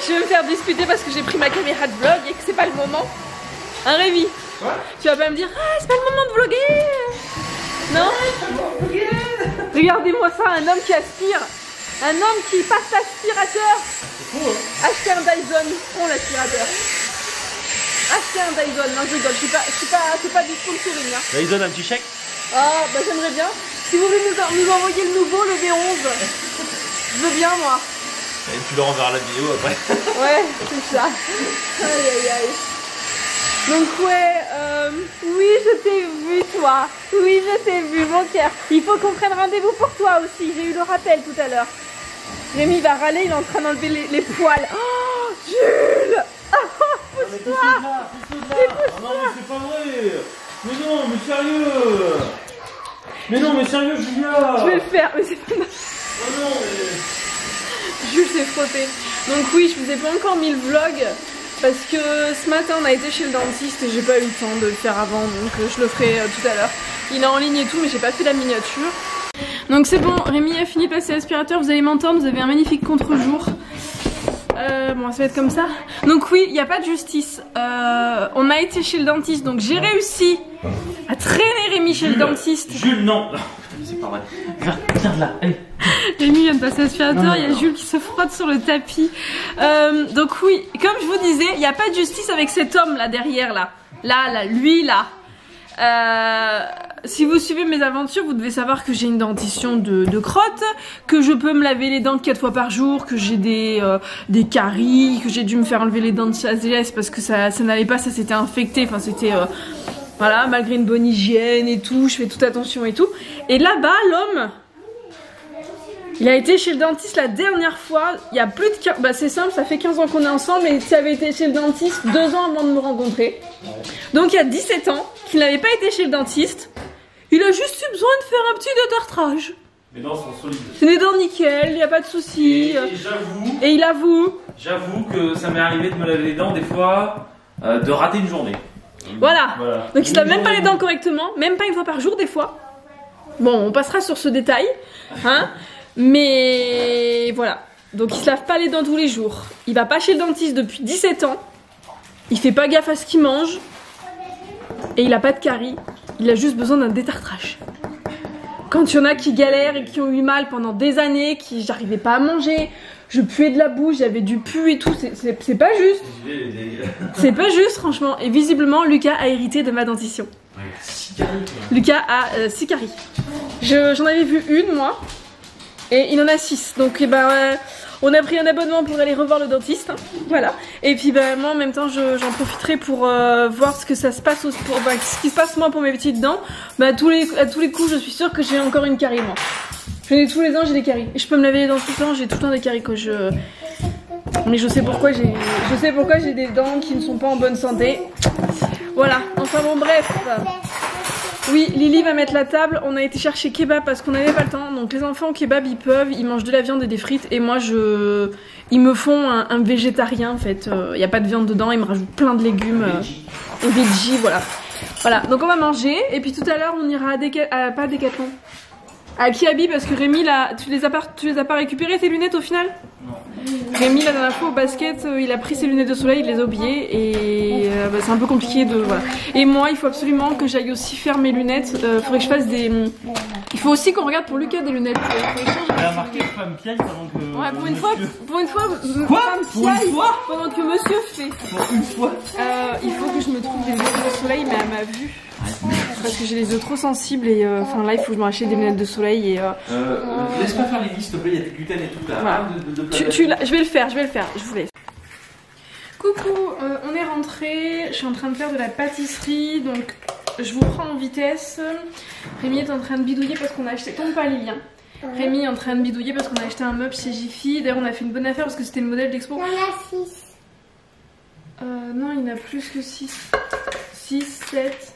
je vais me faire disputer parce que j'ai pris ma caméra de vlog et que c'est pas le moment. Hein Rémi? Quoi? Tu vas pas me dire ah c'est pas le moment de vlogger? Non? Regardez-moi ça, un homme qui aspire. Un homme qui passe l'aspirateur. C'est fou hein. Acheter un Dyson, prends l'aspirateur. Acheter un Dyson, non je rigole, c'est pas du sponsoring hein. Dyson, un petit chèque? Ah bah j'aimerais bien. Si vous voulez nous envoyer le nouveau, le V11, je veux bien moi. Et tu leur enverras la vidéo après. Ouais, c'est ça. Aïe aïe aïe. Donc ouais, oui je t'ai vu toi. Oui je t'ai vu mon cœur. Il faut qu'on prenne rendez-vous pour toi aussi. J'ai eu le rappel tout à l'heure. Rémi va râler, il est en train d'enlever les poils. Oh Jules. Pousse-toi. Non mais c'est pas vrai. Mais non, mais sérieux. Mais non, mais sérieux, Julia. Je vais le faire, mais c'est pas... Oh non, mais... Jules s'est frotté. Donc oui, je vous ai pas encore mis le vlog parce que ce matin on a été chez le dentiste et j'ai pas eu le temps de le faire avant, donc je le ferai tout à l'heure. Il est en ligne et tout, mais j'ai pas fait la miniature. Donc c'est bon, Rémi a fini de passer l'aspirateur, vous allez m'entendre, vous avez un magnifique contre-jour. Bon, ça va être comme ça. Donc oui, il n'y a pas de justice. On a été chez le dentiste, donc j'ai réussi à traîner Rémi chez le dentiste. Jules, non. C'est pas vrai. Regarde là, allez. Rémi vient de passer l'aspirateur, il y a Jules qui se frotte sur le tapis. Donc oui, comme je vous disais, il n'y a pas de justice avec cet homme là derrière là. Là, lui là. Si vous suivez mes aventures, vous devez savoir que j'ai une dentition de crotte, que je peux me laver les dents 4 fois par jour, que j'ai des caries, que j'ai dû me faire enlever les dents de sagesse parce que ça n'allait pas, ça s'était infecté, enfin c'était... voilà, malgré une bonne hygiène et tout, je fais toute attention et tout. Et là-bas, l'homme, il a été chez le dentiste la dernière fois, il y a plus de 15... Bah c'est simple, ça fait 15 ans qu'on est ensemble et il avait été chez le dentiste 2 ans avant de me rencontrer. Donc il y a 17 ans qu'il n'avait pas été chez le dentiste. Il a juste eu besoin de faire un petit détartrage. Les dents sont solides. C'est des dents nickel, il n'y a pas de soucis. Et j'avoue... Et il avoue... J'avoue que ça m'est arrivé de me laver les dents des fois, de rater une journée. Voilà. Donc il se lave même pas les dents correctement, même pas une fois par jour des fois. Bon, on passera sur ce détail, hein. Mais voilà. Donc il se lave pas les dents tous les jours. Il va pas chez le dentiste depuis 17 ans. Il fait pas gaffe à ce qu'il mange. Et il a pas de caries. Il a juste besoin d'un détartrage. Quand il y en a qui galèrent et qui ont eu mal pendant des années, qui j'arrivais pas à manger, je puais de la bouche, j'avais du pu et tout, c'est pas juste. C'est pas juste franchement. Et visiblement Lucas a hérité de ma dentition. Lucas a 6 caries. J'en avais vu une moi. Et il en a 6. Donc bah, on a pris un abonnement pour aller revoir le dentiste. Hein. Voilà. Et puis bah, moi en même temps j'en profiterai pour voir ce que ça se passe, ce qui se passe moi pour mes petites dents. Bah, à tous les coups je suis sûre que j'ai encore une carie moi. Tous les ans j'ai des caries. Et je peux me laver les dents tout le temps, j'ai tout le temps des caries quand je... Mais je sais pourquoi j'ai des dents qui ne sont pas en bonne santé. Voilà. Enfin bon bref. Oui, Lily va mettre la table. On a été chercher kebab parce qu'on n'avait pas le temps. Donc les enfants au kebab ils peuvent, ils mangent de la viande et des frites. Et moi ils me font un végétarien en fait. Il n'y a pas de viande dedans, ils me rajoutent plein de légumes et veggie, voilà. Voilà, donc on va manger. Et puis tout à l'heure on ira pas à Decathlon, à Kiabi parce que Rémi là, tu les as pas récupérées tes lunettes au final? Non. Rémi la dernière fois au basket, il a pris ses lunettes de soleil, il les a oubliées et bah, c'est un peu compliqué de... Voilà. Et moi il faut absolument que j'aille aussi faire mes lunettes, faudrait que je fasse des... Il faut aussi qu'on regarde pour Lucas des lunettes. Elle a marqué femme piaille pendant que... Ouais, pour une fois, Quoi? femme Pour une piaille fois? pendant que monsieur fait. Pour une fois. Il faut que je me trouve des lunettes de soleil mais à ma vue. Parce que j'ai les yeux trop sensibles et enfin là il faut que je m'achète des lunettes de soleil et laisse pas faire les listes s'il te plaît, il y a des gluten et tout là. Voilà. Je vais le faire, je vous laisse. Coucou, on est rentré, je suis en train de faire de la pâtisserie donc je vous prends en vitesse. Rémi est en train de bidouiller parce qu'on a acheté, tombe pas Lily hein. Rémi est en train de bidouiller parce qu'on a acheté un meuble chez Jiffy. D'ailleurs on a fait une bonne affaire parce que c'était le modèle d'expo. Il y en a 6. Non il y en a plus que 6. 6, 7.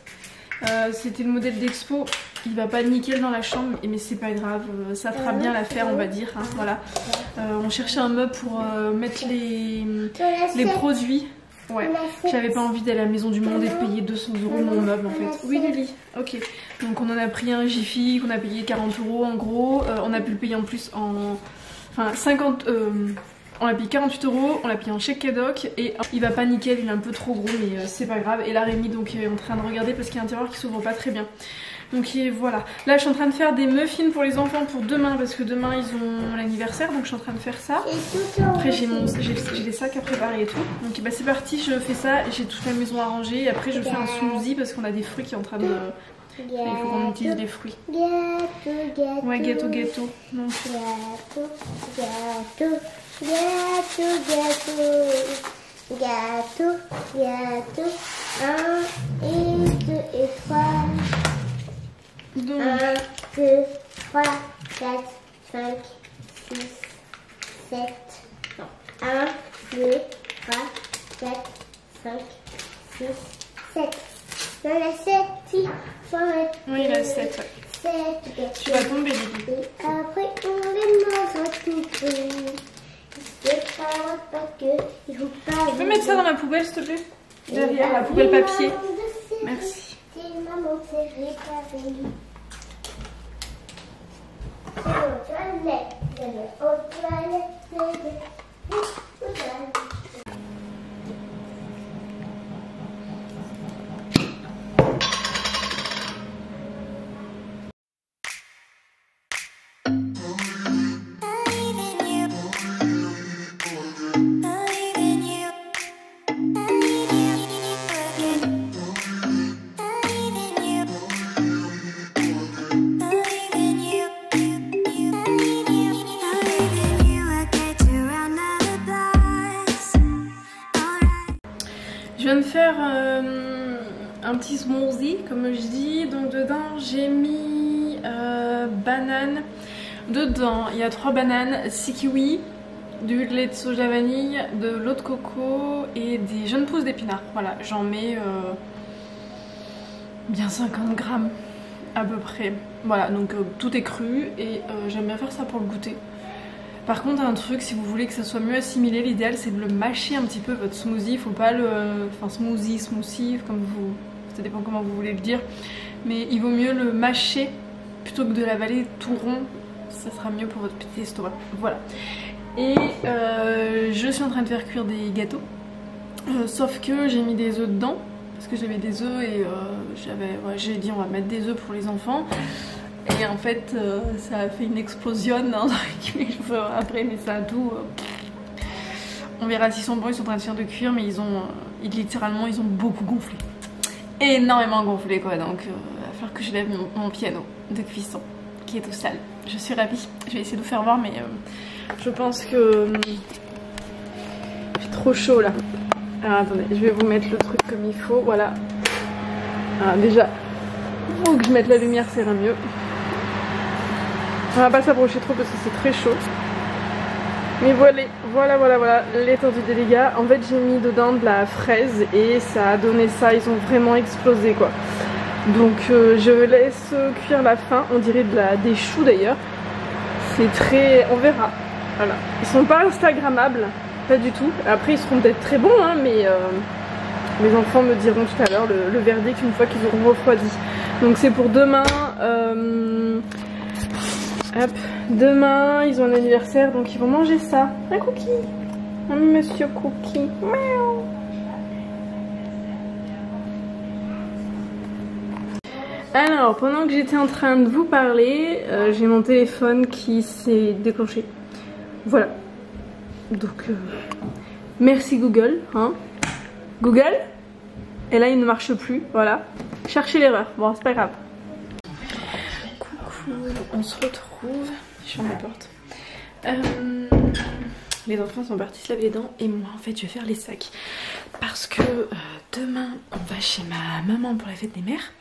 C'était le modèle d'expo, il va pas nickel dans la chambre mais c'est pas grave, ça fera bien l'affaire on va dire hein, voilà. On cherchait un meuble pour mettre les produits. Ouais, j'avais pas envie d'aller à la Maison du Monde et de payer 200 € mon meuble en fait. Oui Lily, ok. Donc on en a pris un Jiffy qu'on a payé 40 € en gros, on a pu le payer en plus en... Enfin 50... On l'a payé 48 €, on l'a payé en chèque cadoc et il va pas nickel, il est un peu trop gros mais c'est pas grave. Et là Rémi donc est en train de regarder parce qu'il y a un tiroir qui s'ouvre pas très bien. Donc voilà, là je suis en train de faire des muffins pour les enfants pour demain parce que demain ils ont l'anniversaire, donc je suis en train de faire ça. Après j'ai les sacs à préparer et tout. Donc bah, c'est parti, je fais ça, j'ai toute la maison à ranger et après je fais un smoothie parce qu'on a des fruits qui sont en train de... Il faut qu'on utilise les fruits. Ouais, gâteau. Donc... Gâteau. 1 et 2 et 3. Donc... 1, 2, 3, 4, 5, 6, 7. Non. 1, 2, 3, 4, 5, 6, 7. Il y en a 7 ici. Oui, il y en a 7, ouais. 7 Tu vas tomber, Lily. Et après, on les mangera tout il faut pas. Tu peux mettre ça dans la poubelle, s'il te plaît? Derrière la poubelle papier. Merci. Je viens de faire un petit smoothie comme je dis, donc dedans j'ai mis banane, dedans il y a 3 bananes, 6 kiwis, du lait de soja vanille, de l'eau de coco et des jeunes pousses d'épinards. Voilà, j'en mets bien 50 grammes à peu près. Voilà, donc tout est cru et j'aime bien faire ça pour le goûter. Par contre, un truc, si vous voulez que ça soit mieux assimilé, l'idéal c'est de le mâcher un petit peu votre smoothie. Il faut pas le... Enfin, smoothie, comme vous... Ça dépend comment vous voulez le dire. Mais il vaut mieux le mâcher plutôt que de l'avaler tout rond. Ça sera mieux pour votre petit estomac. Voilà. Et je suis en train de faire cuire des gâteaux. Sauf que j'ai mis des œufs dedans. Parce que j'avais des œufs et j'ai dit on va mettre des œufs pour les enfants. Et en fait, ça a fait une explosion après, mais ça a tout. On verra s'ils sont bons, ils sont en train de faire de cuire, mais littéralement, ils ont beaucoup gonflé. Énormément gonflé, quoi. Donc, il va falloir que je lève mon piano de cuisson, qui est tout sale. Je suis ravie. Je vais essayer de vous faire voir, mais je pense que j'ai trop chaud là. Alors, attendez, je vais vous mettre le truc comme il faut. Voilà. Alors, déjà, il faut que je mette la lumière, ça ira mieux. On va pas s'approcher trop parce que c'est très chaud. Mais voilà l'étendue des dégâts. En fait j'ai mis dedans de la fraise et ça a donné ça, ils ont vraiment explosé quoi. Donc je laisse cuire la fin, on dirait des choux d'ailleurs. C'est très... on verra. Voilà. Ils sont pas instagrammables, pas du tout. Après ils seront peut-être très bons hein, mais mes enfants me diront tout à l'heure le verdict une fois qu'ils auront refroidi. Donc c'est pour demain. Hop, demain ils ont un anniversaire donc ils vont manger ça. Un cookie. Un monsieur cookie. Miaou. Alors pendant que j'étais en train de vous parler, j'ai mon téléphone qui s'est déclenché. Voilà. Donc merci Google. Hein. Google. Et là il ne marche plus. Voilà. Cherchez l'erreur. Bon c'est pas grave. On se retrouve, je ferme la porte. Les enfants sont partis se laver les dents et moi en fait je vais faire les sacs parce que demain on va chez ma maman pour la fête des mères.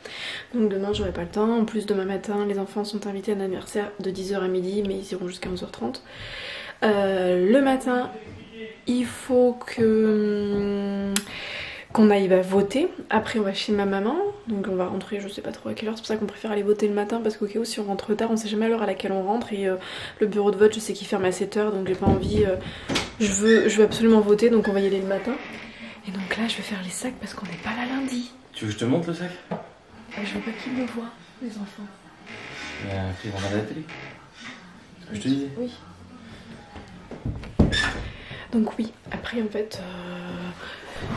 Donc demain j'aurai pas le temps, en plus demain matin les enfants sont invités à un anniversaire de 10h à midi mais ils iront jusqu'à 11h30. Le matin il faut que... qu'on aille voter, après on va chez ma maman, donc on va rentrer je sais pas trop à quelle heure, c'est pour ça qu'on préfère aller voter le matin parce qu'au cas où si on rentre tard on sait jamais à l'heure à laquelle on rentre et le bureau de vote je sais qu'il ferme à 7h donc j'ai pas envie, je veux absolument voter donc on va y aller le matin. Et donc là je vais faire les sacs parce qu'on n'est pas là lundi. Tu veux que je te montre le sac? Je veux pas qu'ils me voient les enfants. Après ils vont regarder la télé. C'est ce que je te disais. Oui. Donc oui, après en fait,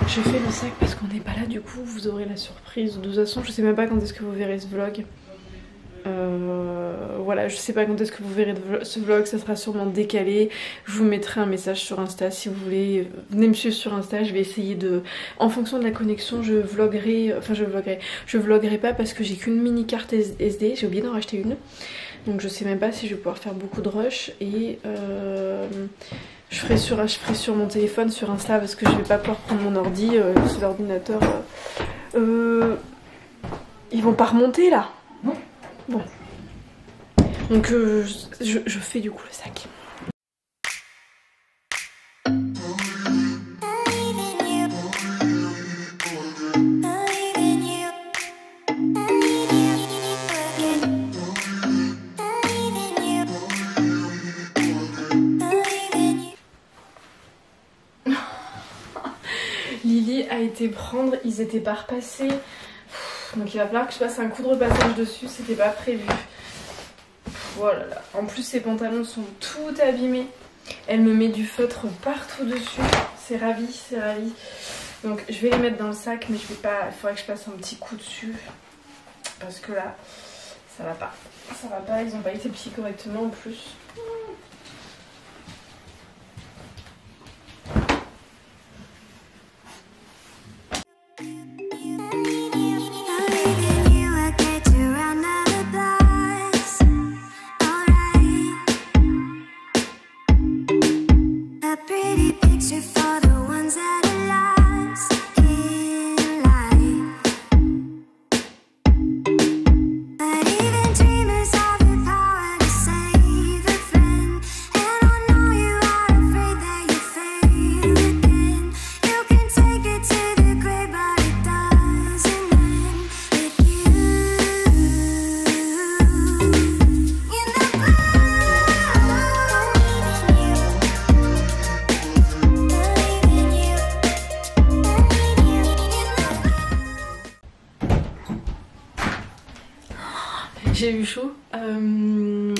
je fais le sac parce qu'on n'est pas là, du coup vous aurez la surprise. De toute façon, je sais même pas quand est-ce que vous verrez ce vlog. Voilà, je sais pas quand est-ce que vous verrez ce vlog, ça sera sûrement décalé. Je vous mettrai un message sur Insta si vous voulez. Venez me suivre sur Insta, je vais essayer de... En fonction de la connexion, je vloguerai... Enfin je vloguerai pas parce que j'ai qu'une mini carte SD, j'ai oublié d'en racheter une. Donc je sais même pas si je vais pouvoir faire beaucoup de rush. Et je ferai sur mon téléphone, sur Insta, parce que je vais pas pouvoir prendre mon ordi, c'est l'ordinateur. Ils vont pas remonter là? Non. Bon. Donc je fais du coup le sac. Lily a été prendre, ils étaient pas repassés. Donc il va falloir que je fasse un coup de repassage dessus, c'était pas prévu. Voilà, là. En plus ces pantalons sont tout abîmés. Elle me met du feutre partout dessus. C'est ravi, c'est ravi. Donc je vais les mettre dans le sac, mais je vais pas. Il faudrait que je passe un petit coup dessus. Parce que là, ça va pas. Ça va pas, ils ont pas été pliés correctement en plus. J'ai eu chaud.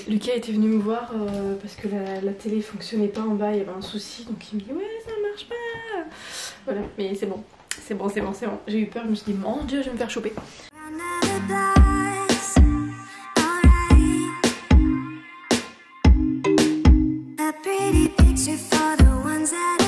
Lucas était venu me voir parce que la télé fonctionnait pas en bas, il y avait un souci, donc il me dit ouais ça marche pas. Voilà, mais c'est bon, c'est bon, c'est bon, c'est bon. J'ai eu peur, je me suis dit mon Dieu, je vais me faire choper. A pretty picture for the ones that